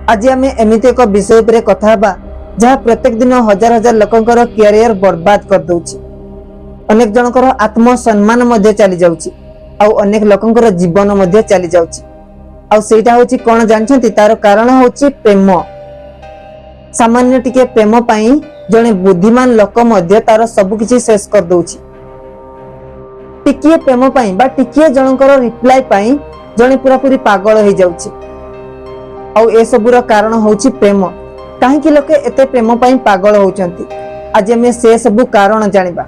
आज आम एमती एक विषय पर कथा जहाँ प्रत्येक दिन हजार हजार लोकंकर कैरियर बर्बाद कर दउछि। अनेक जनकर आत्मसम्मान मध्य चली जाउछि आउ अनेक लोकंकर जीवन मध्य चली जाउछि। आउ सेटा होछि कोन जानछंती तार कारण होछि प्रेम। सामान्य टिके प्रेम पाई जने बुद्धिमान लोक मध्य तार सब किछि शेष कर दउछि। टिकिए प्रेम पाई बा टिकिए जनकर रिप्लाई पाई जने पूरा पूरी पागल हो जाउछि। आउ ए सबुर कारण होछि प्रेम। काहेकि लोके एते प्रेम पाई पागल होउचंती आज हमें से सब कारण जानिबा।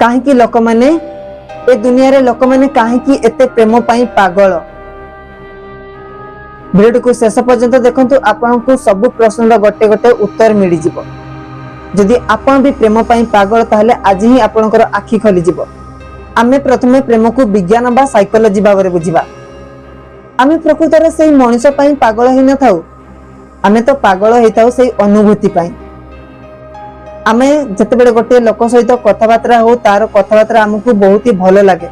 काहेकि लोक माने ए दुनिया रे लोक माने काहेकि एते प्रेम पाई पागल। वीडियो को शेष पर्यंत देखंतु आपनकु सब प्रश्नर गोटे गोटे उत्तर मिली जिवो। जदि आपन भी प्रेम पाई पागल ताहले आज ही आपनकर आखि खोली जिवो। आमे प्रथमे प्रेम को विज्ञान बा साइकोलॉजी भाव रे बुझिबा। आमे प्रकृत रे सेही मनुष्य पाई पागल ही न थाउ। आमे तो पागल ही थाउ सेही अनुभूति पाई। आमे जतेबेले गोटे लोक सहित कथबार्ता हो तार कथबार्ता हमकु बहुत ही भलो लागे।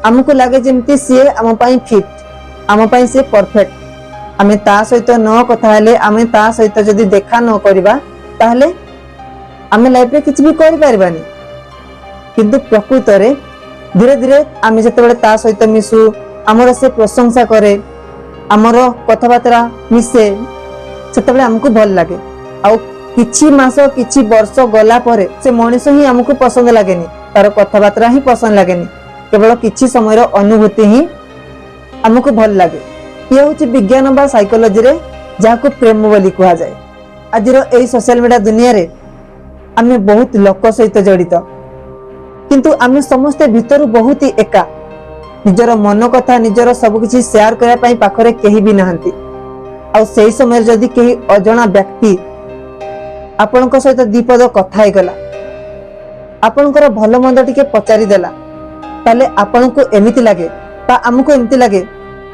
हमकु लागे जेमती से हम पाई फिट हम पाई से परफेक्ट। आमे ता सहित न कथा हेले आमे ता सहित जदि देखा न करबा ताहले आमे लाइफ रे किछ भी करि परबानी। किंतु प्रकृत रे धीरे धीरे आमे जतेबेले ता सहित मिसु हमर से प्रशंसा करे हमर कथबार्ता मिसे सेतेबेले हमकु भल लागे। आउ किछि मास किछि वर्ष गला परे से मनुष्य ही हमकु पसंद लागेनी तार कथबार्ता ही पसंद लागेनी। केवल किछि समय अनुभूति ही हमकु भल लागे। ये होछि विज्ञान बा साइकोलॉजी रे जाको प्रेम बोली कहा जाए। आज एई सोशल मीडिया दुनिया रे आमे बहुत लोक सहित जड़ित किंतु आमे समस्त भीतर बहुत ही एका। निजर मन कथा निजर सब किछि शेयर करया पई पाखरे केही भी नाहंती। आ सेही समय जदि केही अजणा व्यक्ति आपनक सहित दीपद कथा हे गला आपनकर भलो मंद टिके पचारि देला ताले आपनको एमिति लागे बा हमको एमिति लागे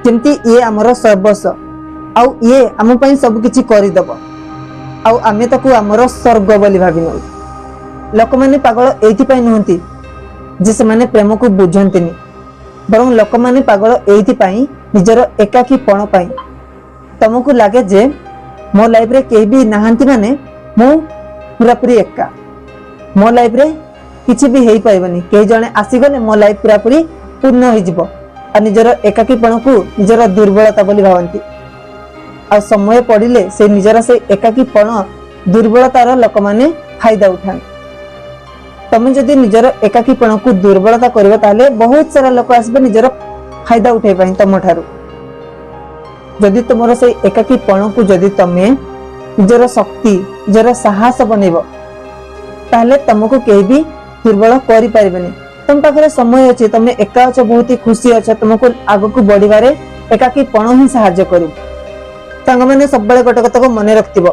जेमती ये हमर सर्वस्व आउ ये हम पई सब किछि करि दबो आउ आमे ताकू हमर स्वर्ग बोली भाबी नउ। लोक माने पागल एथि पई नहंती जे से माने प्रेम को बुझंतिनी बरं लोक माने पागल एथि पई निजर एकाकीपण पई। तुमको लागे जे मो लाइफ रे केही भी नाहंती माने मु पूरा पूरी एका मो लाइफ रे किछि भी हेई पाइबनी केही जने आसी गले मो लाइफ पूरा पूरी पूर्ण हो जिवो आ निजर एकाकीपण को निजर दुर्बलता बोली भावंती। आ समय पड़िले से निजर से एकाकीपण दुर्बलतार लोक माने फायदा उठान। तमे जदि निजर एकाकीपण को दुर्बलता करबो ताले बहुत सारा लोक आसबे निजर फायदा उठाई पई तम ठारू। जदि तुमरो से एकाकीपण को जदि तमे निजर शक्ति निजर साहस बनैबो ताले तुमको केही भी दुर्बल करि पारिबेनी। तुम पाखरे समय अछि तमे एका अछ बहुत ही खुशी अछ तुमको आगो को बढ़िबारे एकाकीपण ही सहायता करू। संग माने सब बेले गोटे कथा को मन रखतिबो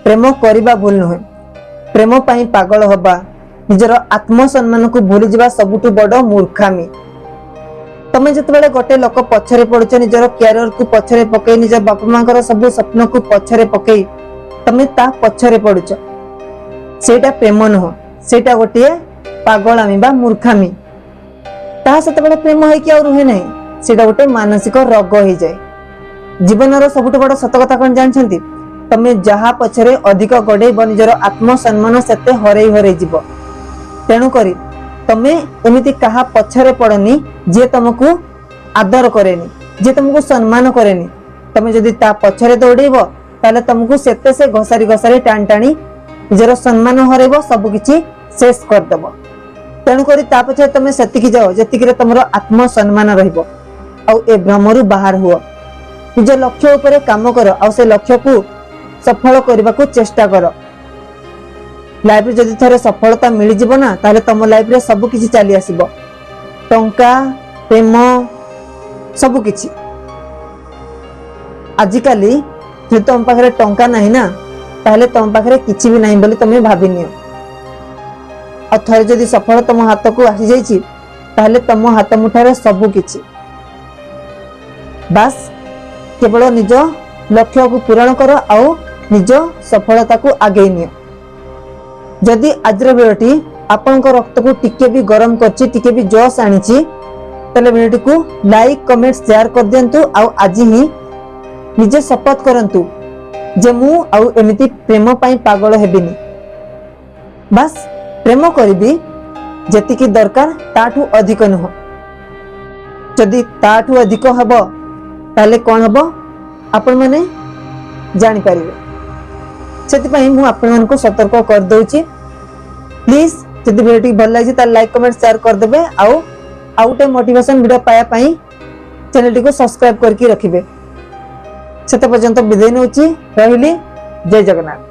प्रेम करिबा भूल नहे। प्रेम पाई पागल होबा निजर आत्मसम्मान को भूली जिबा सबुठु बड़ मूर्खामी। तमे जतबेले गोटे लोक पछरे पड़ुछ निजर कैरियर को पछरे पकई निजर बापा मांकर सब स्वप्न को पछरे पकई तमे ता पछरे पड़ुछ सेटा प्रेम नह सेटा गोटे पागलामी बा मूर्खामी। ता सतबेले प्रेम होई कि और रुहे नै सेटा गोटे मानसिक रोग होई जाय। जीवनर सबुठु बड़ सत कथा कोन जानछंती तमे जहा पछरे अधिक गडे निजर आत्मसम्मान सेते हरई हरई जीवो। तेणु करी तमे एमिति कहा पछरे पड़नी जे तुमको आदर करेनी जे तुमको सम्मान करेनी। तमे जदि ता पछरे दौड़ेबो ताले तुमको सेते से घसारी घसारी टाण टाणी निजर सम्मान हरेबो सब किछि शेष कर देबो। तेणु करी ता पछरे तमे सेतिकी जाओ जेतिकी रे तुमरो आत्मसम्मान रहइबो। आ ए भ्रमरु बाहर हुओ निज लक्ष्य उपरे काम करो आ से लक्ष्य को सफल करबा को चेष्टा करो। लाइफ रे जदि थरे सफलता मिली जिवो ना ताले तम लाइफ रे सब किछि चली आसीबो टंका प्रेम सब किछि। आजिकाली जे तुम पाखरे टंका नाही ना ताले तुम पाखरे किछि भी नाही बोली तमे भाबी नियो। आ थरे जदि सफल तम हाथ को आसी जाईछि ताले तम हाथ मुठारे सब किछि। बस केवल निज लक्ष्य को पूरण करो आउ निज सफलता को आगे नियो। जदि आजर वीडियोटी आपन रक्त को टिके भी गरम करछि टिके भी जोश आनिछि ताले वीडियोटी को लाइक कमेंट शेयर कर दियंतु। आज ही निजे शपथ करंतु जे मु आउ एमिति प्रेम पाई पागल हेबिनी बस प्रेम करिबी जतिकी दरकार ताठू अधिक नुह जदि ताठू अधिक हबो ताले कोन हबो आपण माने जानि परिबे सेति पई मु आपण मन को सतर्क कर दोची प्लीज जदि वीडियो भल लागी ता लाइक कमेंट शेयर कर देबे आउटे मोटिवेशन वीडियो पाया पई चैनल को सब्सक्राइब करके रखिबे सेते पर्यंत विदाई नउची रहिली जय जगन्नाथ।